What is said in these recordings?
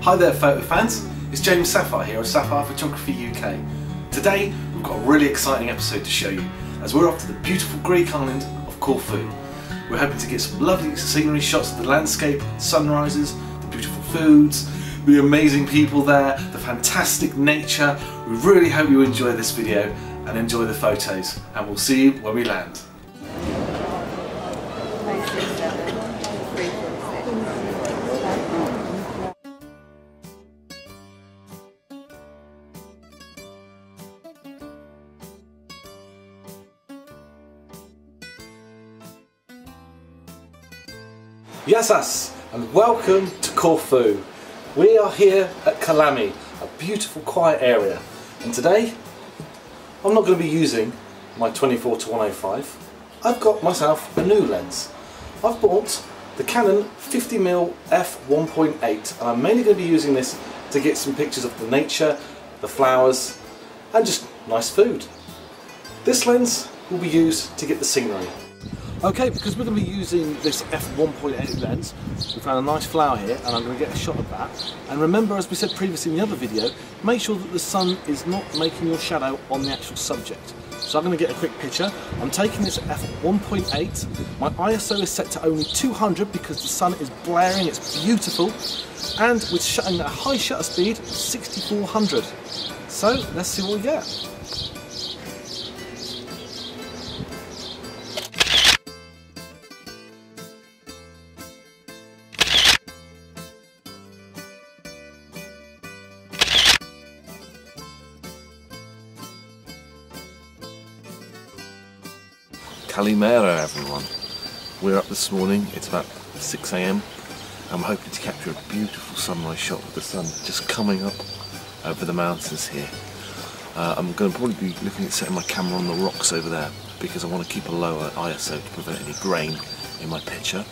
Hi there photo fans, it's James Sapphire here of Sapphire Photography UK. Today we've got a really exciting episode to show you as we're off to the beautiful Greek island of Corfu. We're hoping to get some lovely scenery shots of the landscape, sunrises, the beautiful foods, the amazing people there, the fantastic nature. We really hope you enjoy this video and enjoy the photos, and we'll see you when we land. Yes, and welcome to Corfu. We are here at Kalami, a beautiful quiet area, and today I'm not going to be using my 24-105. I've got myself a new lens. I've bought the Canon 50mm f1.8 and I'm mainly going to be using this to get some pictures of the nature, the flowers and just nice food. This lens will be used to get the scenery. Okay, because we're going to be using this f1.8 lens, we found a nice flower here and I'm going to get a shot of that. And remember, as we said previously in the other video, make sure that the sun is not making your shadow on the actual subject. So I'm going to get a quick picture. I'm taking this at f1.8. My ISO is set to only 200 because the sun is blaring, it's beautiful. And we're shutting at a high shutter speed, 6400. So let's see what we get. Kalimera everyone. We're up this morning, it's about 6 AM. I'm hoping to capture a beautiful sunrise shot with the sun just coming up over the mountains here. I'm going to probably be looking at setting my camera on the rocks over there because I want to keep a lower ISO to prevent any grain in my picture.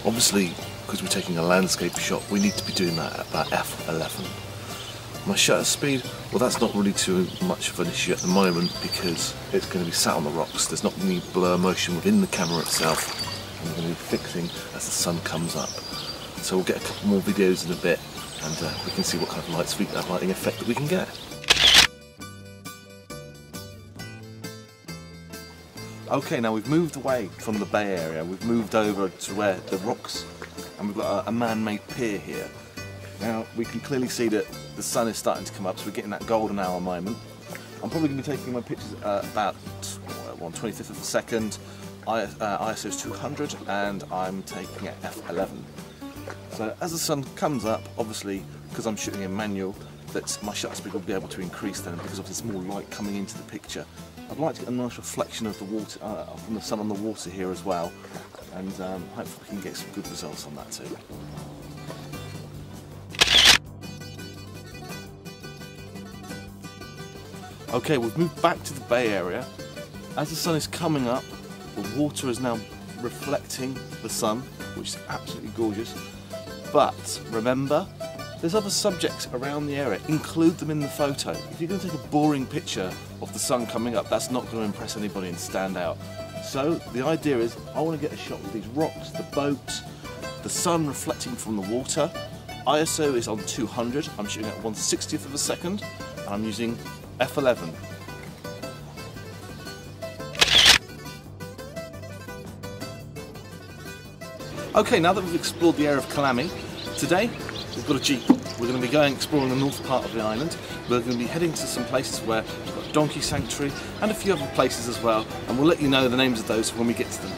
Obviously, because we're taking a landscape shot, we need to be doing that at about f11. My shutter speed, well, that's not really too much of an issue at the moment because it's going to be sat on the rocks. There's not any blur motion within the camera itself. I'm going to be fixing as the sun comes up. So we'll get a couple more videos in a bit and we can see what kind of lighting effect that we can get. Okay, now we've moved away from the bay area. We've moved over to where the rocks, and we've got a man-made pier here. Now we can clearly see that the sun is starting to come up, so we're getting that golden hour moment. I'm probably going to be taking my pictures about 1/25 of a second. ISO is 200 and I'm taking it f11. So as the sun comes up, obviously because I'm shooting in manual, that my shutter speed will be able to increase then because there's more light coming into the picture. I'd like to get a nice reflection of the water, from the sun on the water here as well, and hopefully we can get some good results on that too. Okay, we've moved back to the bay area. As the sun is coming up, the water is now reflecting the sun, which is absolutely gorgeous. But remember, there's other subjects around the area. Include them in the photo. If you're going to take a boring picture of the sun coming up, that's not going to impress anybody and stand out. So the idea is, I want to get a shot of these rocks, the boat, the sun reflecting from the water. ISO is on 200. I'm shooting at 1/60th of a second, and I'm using f11. Okay, now that we've explored the area of Kalami, today we've got a jeep. We're going to be going exploring the north part of the island. We're going to be heading to some places where we've got donkey sanctuary and a few other places as well, and we'll let you know the names of those when we get to them.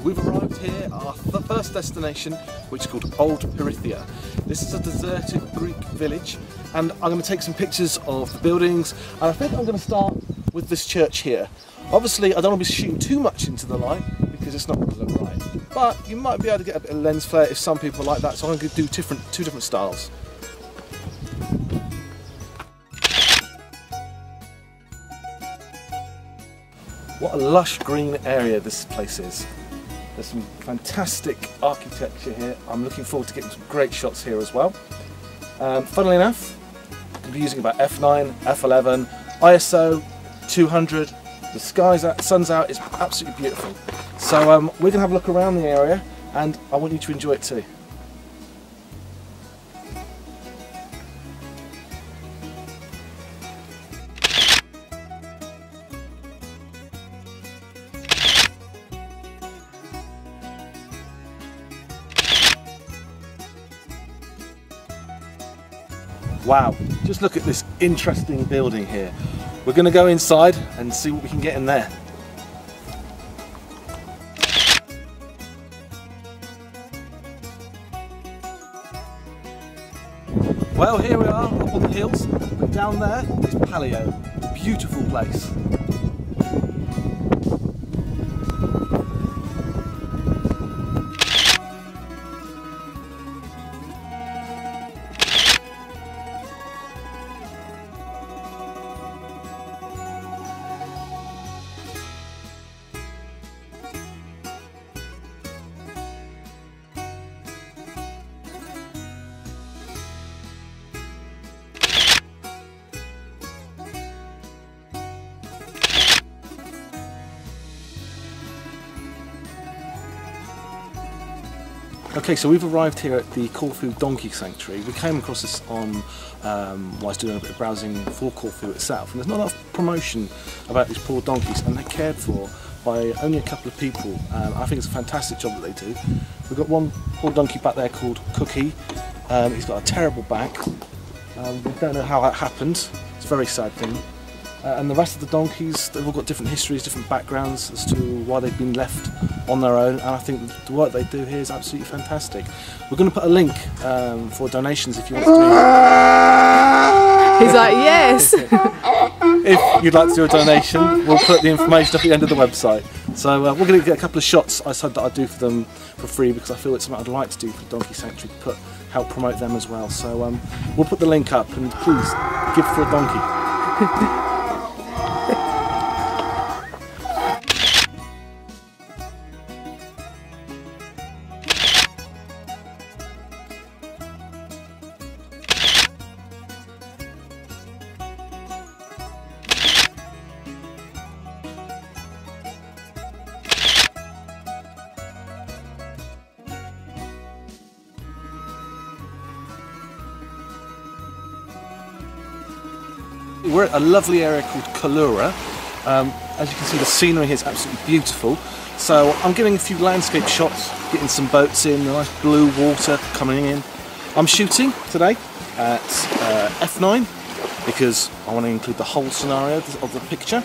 We've arrived here at our first destination, which is called Old Pyrithia. This is a deserted Greek village, and I'm going to take some pictures of the buildings, and I think I'm going to start with this church here. Obviously, I don't want to be shooting too much into the light because it's not going to look right, but you might be able to get a bit of lens flare if some people like that, so I'm going to do two different styles. What a lush green area this place is. There's some fantastic architecture here. I'm looking forward to getting some great shots here as well. Funnily enough, I'll be using about f9, f11, ISO 200. The sun's out, it's absolutely beautiful. So we're going to have a look around the area and I want you to enjoy it too. Wow, just look at this interesting building here. We're going to go inside and see what we can get in there. Well, here we are up on the hills, but down there is Palio, a beautiful place. Okay, so we've arrived here at the Corfu Donkey Sanctuary. We came across this on while I was doing a bit of browsing for Corfu itself, and there's not enough promotion about these poor donkeys, and they're cared for by only a couple of people. I think it's a fantastic job that they do. We've got one poor donkey back there called Cookie. He's got a terrible back. We don't know how that happened. It's a very sad thing. And the rest of the donkeys, they've all got different histories, different backgrounds as to why they've been left on their own, and I think the work they do here is absolutely fantastic. We're going to put a link for donations if you want to do He's like, yes! If you'd like to do a donation, we'll put the information up at the end of the website. So we're going to get a couple of shots I said that I'd do for them for free because I feel it's something I'd like to do for the Donkey Sanctuary, to help promote them as well. So we'll put the link up, and please give for a donkey. We're at a lovely area called Kalura. As you can see, the scenery here is absolutely beautiful. So I'm getting a few landscape shots, getting some boats in, the nice blue water coming in. I'm shooting today at f9 because I want to include the whole scenario of the picture.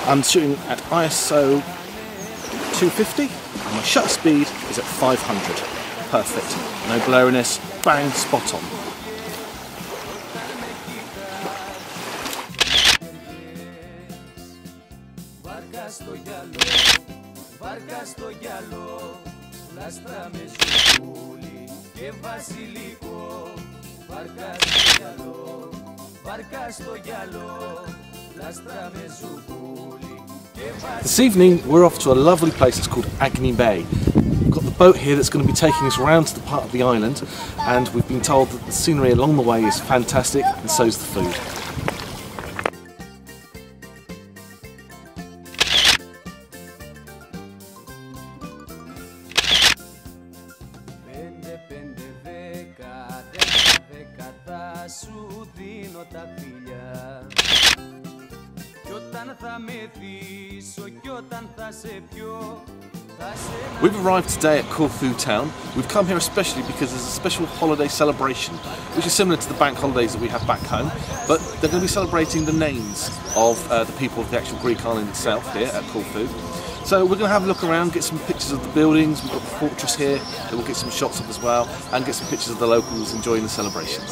I'm shooting at ISO 250 and my shutter speed is at 500. Perfect. No blurriness, bang, spot on. Βάρκα στο γυαλό, λάστρα με ζουκούλι και βασιλικό. Βάρκα στο γυαλό, βάρκα στο γυαλό, λάστρα με ζουκούλι και βασιλικό. This evening we're off to a lovely place that's called Agni Bay. We've got the boat here that's going to be taking us around to the part of the island, and we've been told that the scenery along the way is fantastic, and so's the food. Σου δίνω τα φιλιά κι όταν θα με δείσω κι όταν θα σε πιω. We've arrived today at Corfu town. We've come here especially because there's a special holiday celebration which is similar to the bank holidays that we have back home, but they're going to be celebrating the names of the people of the actual Greek island itself here at Corfu. So we're going to have a look around, get some pictures of the buildings. We've got the fortress here that we'll get some shots of as well, and get some pictures of the locals enjoying the celebrations.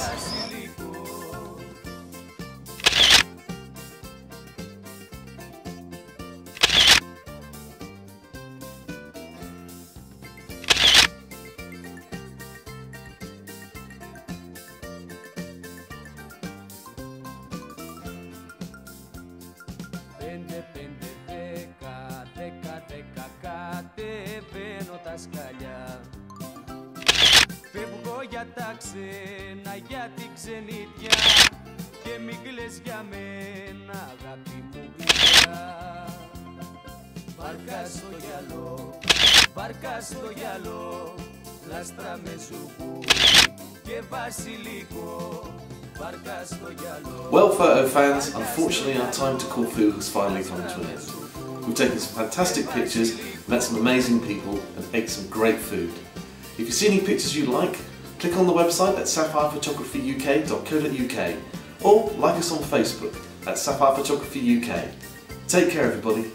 Πέντε, πέντε, δέκα, δέκα, δέκα, κατεβαίνω τα σκαλιά. Φεύγω για τα ξένα, για την ξενιτιά και μην κλαις για μένα, αγάπη μου γλυκιά. Βάρκα στο γυαλό, βάρκα στο γυαλό, λάστρα με σουκούρι και βασιλικό. Βάρκα στο γυαλό. Well, photo fans, unfortunately our time to Corfu has finally come to an end. We've taken some fantastic pictures, met some amazing people and ate some great food. If you see any pictures you like, click on the website at sapphirephotographyuk.co.uk or like us on Facebook at Sapphire Photography UK. Take care everybody.